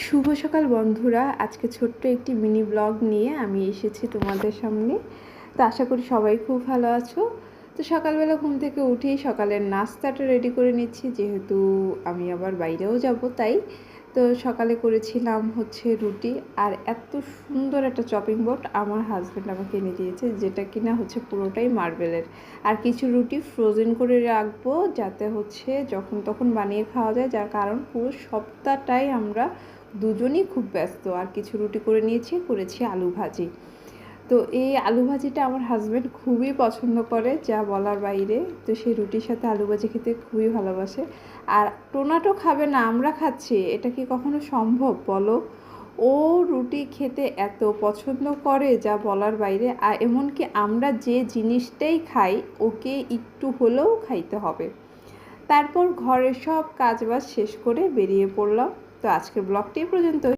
শুভ সকাল বন্ধুরা, আজকে ছোট্ট একটি মিনি ব্লগ নিয়ে আমি এসেছি তোমাদের সামনে। তো আশা করি সবাই খুব ভালো আছো। তো সকালবেলা ঘুম থেকে উঠেই সকালের নাস্তাটা রেডি করে নিচ্ছি, যেহেতু আমি আবার বাইরেও যাব তাই। তো সকালে করেছিলাম হচ্ছে রুটি, আর এত সুন্দর একটা চপিং বোর্ড আমার হাজব্যান্ড আমাকে এনে দিয়েছে, যেটা কিনা হচ্ছে পুরোটাই মার্বেলের। আর কিছু রুটি ফ্রোজেন করে রাখবো, যাতে হচ্ছে যখন তখন বানিয়ে খাওয়া যায়, যার কারণ পুরো সপ্তাহটাই আমরা দুজনই খুব ব্যস্ত। আর কিছু রুটি করেছি আলু ভাজি। তো এই আলু ভাজিটা আমার হাজব্যান্ড খুবই পছন্দ করে, যা বলার বাইরে। তো সেই রুটির সাথে আলু ভাজি খেতে খুবই ভালোবাসে। আর টোনাটো খাবে না, আমরা খাচ্ছি, এটা কি কখনো সম্ভব বলো? ও রুটি খেতে এত পছন্দ করে, যা বলার বাইরে। আর এমনকি আমরা যে জিনিসটাই খাই, ওকে একটু হলেও খাইতে হবে। তারপর ঘরের সব কাজবাজ শেষ করে বেরিয়ে পড়লাম। তো আজকের ব্লগটি পর্যন্ত।